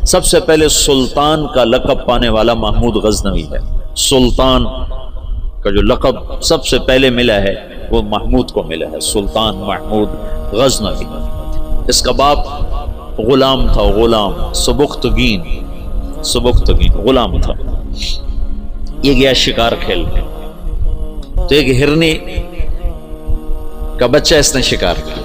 سب سے پہلے سلطان کا لقب پانے والا محمود غزنوی ہے. سلطان کا جو لقب سب سے پہلے ملا ہے وہ محمود کو ملا ہے، سلطان محمود غزنوی. اس کا باپ غلام تھا، غلام سبکتگین غلام تھا. یہ گیا شکار کھیلنے، تو ایک ہرنی کا بچہ اس نے شکار کیا،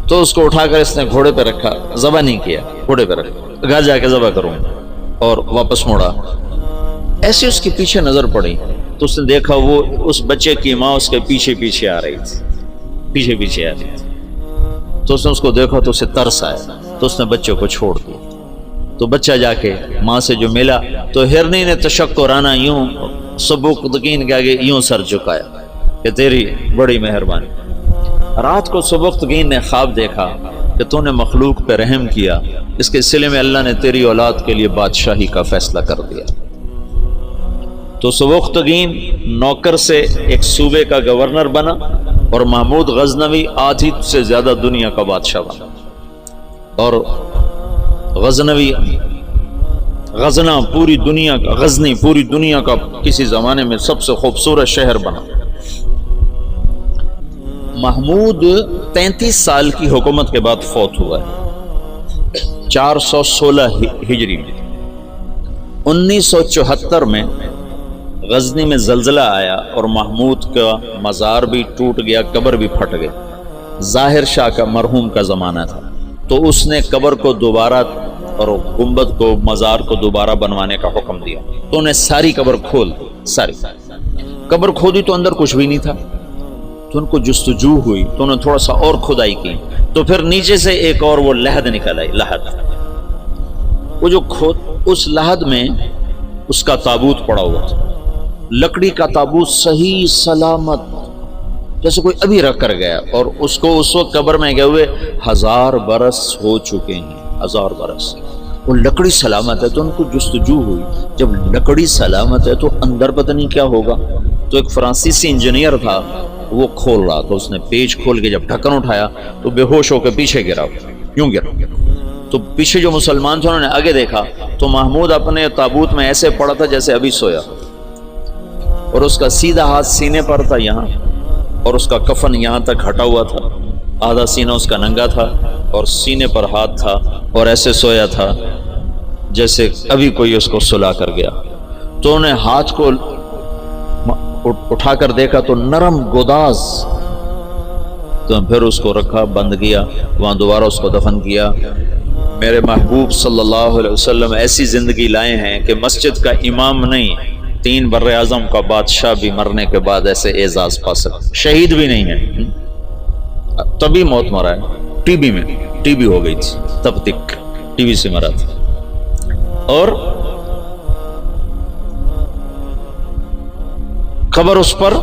تو اس کو اٹھا کر اس نے گھوڑے پہ رکھا، ذبح نہیں کیا، گھوڑے پہ رکھا، گھر جا کے ذبح کروں اور واپس موڑا. ایسے اس کے پیچھے نظر پڑی تو اس نے دیکھا وہ اس بچے کی ماں اس کے پیچھے پیچھے آ رہی تھی. تو اس نے اس کو دیکھا تو اسے ترس آیا، تو اس نے بچے کو چھوڑ دیا. تو بچہ جا کے ماں سے جو ملا تو ہرنی نے تشکرانہ یوں سبکتگین کے آگے یوں سر جھکایا کہ تیری بڑی مہربانی. رات کو سبکتگین نے خواب دیکھا کہ تو نے مخلوق پہ رحم کیا، اس کے صلے میں اللہ نے تیری اولاد کے لیے بادشاہی کا فیصلہ کر دیا. تو سبکتگین نوکر سے ایک صوبے کا گورنر بنا اور محمود غزنوی آدھی سے زیادہ دنیا کا بادشاہ بنا. اور غزنی پوری دنیا کا کسی زمانے میں سب سے خوبصورت شہر بنا. محمود 33 سال کی حکومت کے بعد فوت ہوا ہے 416 ہجری میں. 1974 میں غزنی میں زلزلہ آیا اور محمود کا مزار بھی ٹوٹ گیا، قبر بھی پھٹ گئی. ظاہر شاہ کا مرحوم کا زمانہ تھا، تو اس نے قبر کو دوبارہ اور گنبد کو مزار کو دوبارہ بنوانے کا حکم دیا. تو انہیں ساری قبر کھول دی، ساری قبر کھودی تو اندر کچھ بھی نہیں تھا. تو ان کو جستجو ہوئی تو انہوں نے تھوڑا سا اور کھدائی کی، تو پھر نیچے سے ایک اور وہ لحد نکل آئی. وہ جو اس لحد میں اس کا تابوت پڑا ہوا تھا، لکڑی کا تابوت صحیح سلامت جیسے کوئی ابھی رکھ کر گیا. اور اس کو اس وقت قبر میں گئے ہوئے 1000 برس ہو چکے ہیں، 1000 برس. وہ لکڑی سلامت ہے تو ان کو جستجو ہوئی، جب لکڑی سلامت ہے تو اندر پتہ نہیں کیا ہوگا. تو ایک فرانسیسی انجینئر تھا، وہ کھول رہا تو اس نے پیچ کھول کے جب ڈھکن اٹھایا تو بے ہوش ہو کے پیچھے گرا، یوں گرا. تو پیچھے جو مسلمان تھے انہوں نے آگے دیکھا تو محمود اپنے تابوت میں ایسے پڑا تھا جیسے ابھی سویا، اور اس کا سیدھا ہاتھ سینے پر تھا یہاں، اور اس کا کفن یہاں تک ہٹا ہوا تھا، آدھا سینہ اس کا ننگا تھا اور سینے پر ہاتھ تھا، اور ایسے سویا تھا جیسے ابھی کوئی اس کو سلا کر گیا. تو انہیں ہاتھ کو اٹھا کر دیکھا تو نرم گوداز. تو پھر اس کو رکھا، بند کیا، وہاں دوبارہ اس کو دفن کیا. میرے محبوب صلی اللہ علیہ وسلم ایسی زندگی لائے ہیں کہ مسجد کا امام نہیں، 3 بر اعظم کا بادشاہ بھی مرنے کے بعد ایسے اعزاز پا سکتا. شہید بھی نہیں ہے، تبھی موت مرا ہے. ٹی بی ہو گئی تھی، تب تک ٹی بی سے مرا تھا. اور قبر اس پر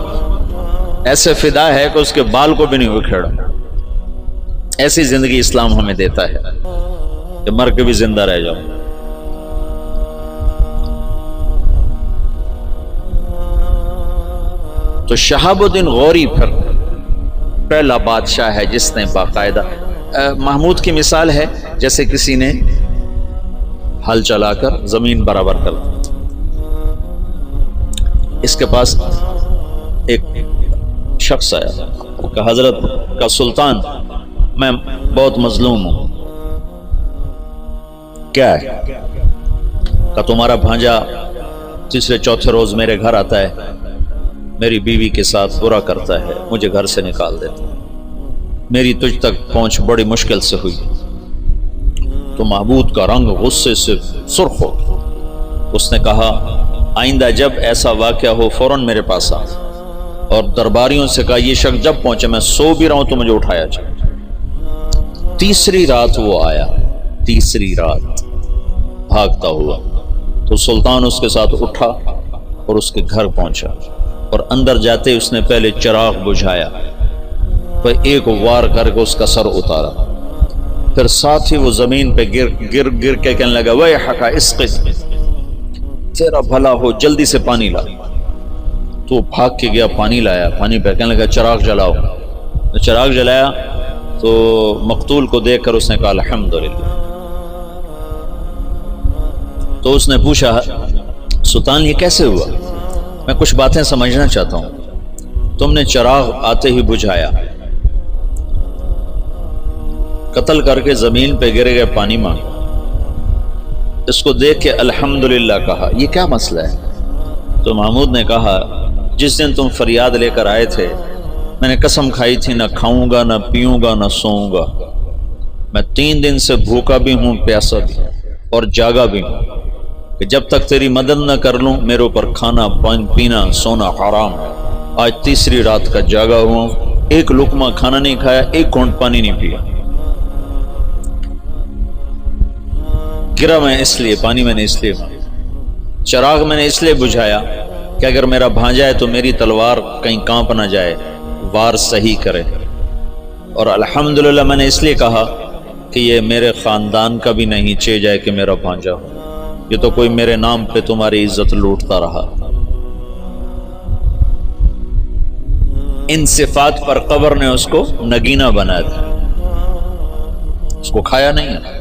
ایسے فدا ہے کہ اس کے بال کو بھی نہیں اکھیڑا. ایسی زندگی اسلام ہمیں دیتا ہے کہ مر کے بھی زندہ رہ جاؤ. تو شہاب الدین غوری پھر پہلا بادشاہ ہے جس نے باقاعدہ محمود کی مثال ہے جیسے کسی نے ہل چلا کر زمین برابر کر دی. اس کے پاس ایک شخص آیا کہ حضرت کا سلطان میں بہت مظلوم ہوں. کیا ہے؟ کہ تمہارا بھانجا تیسرے چوتھے روز میرے گھر آتا ہے، میری بیوی کے ساتھ برا کرتا ہے، مجھے گھر سے نکال دیتا ہے، میری تجھ تک پہنچ بڑی مشکل سے ہوئی. تو محمود کا رنگ غصے سے سرخ ہو. اس نے کہا آئندہ جب ایسا واقعہ ہو فوراً میرے پاس آ. اور درباریوں سے کہا یہ شخص جب پہنچے میں سو بھی رہا ہوں تو مجھے اٹھایا جائے. تیسری رات وہ آیا، تیسری رات بھاگتا ہوا. تو سلطان اس کے ساتھ اٹھا اور اس کے گھر پہنچا، اور اندر جاتے اس نے پہلے چراغ بجھایا، پھر ایک وار کر کے اس کا سر اتارا، پھر ساتھ ہی وہ زمین پہ گر کے کہنے لگا ویحک اسقِ، تیرا بھلا ہو جلدی سے پانی لا. تو بھاگ کے گیا، پانی لایا، پانی پہ کہنے لگا چراغ جلاؤ. چراغ جلایا تو مقتول کو دیکھ کر اس نے کہا الحمدللہ. تو اس نے پوچھا سلطان یہ کیسے ہوا؟ میں کچھ باتیں سمجھنا چاہتا ہوں۔ تم نے چراغ آتے ہی بجھایا، قتل کر کے زمین پہ گر گئے، پانی مانگا، اس کو دیکھ کے الحمدللہ کہا، یہ کیا مسئلہ ہے؟ تو محمود نے کہا جس دن تم فریاد لے کر آئے تھے میں نے قسم کھائی تھی نہ کھاؤں گا، نہ پیوں گا، نہ سوؤں گا۔ میں 3 دن سے بھوکا بھی ہوں، پیاسا بھی اور جاگا بھی ہوں کہ جب تک تیری مدد نہ کر لوں میرے اوپر کھانا پینا سونا حرام ہے۔ آج تیسری رات کا جاگا ہوں، ایک لقمہ کھانا نہیں کھایا، ایک گھونٹ پانی نہیں پیا۔ گرا میں اس لیے، پانی میں نے اس لیے، چراغ میں نے اس لیے بجھایا کہ اگر میرا بھانجا ہے تو میری تلوار کہیں کانپ نہ جائے، وار صحیح کرے، اور الحمدللہ میں نے اس لیے کہا کہ یہ میرے خاندان کا بھی نہیں چے جائے کہ میرا بھانجا ہو، یہ تو کوئی میرے نام پہ تمہاری عزت لوٹتا رہا۔ ان صفات پر قبر نے اس کو نگینہ بنا دیا، اس کو کھایا نہیں ہے۔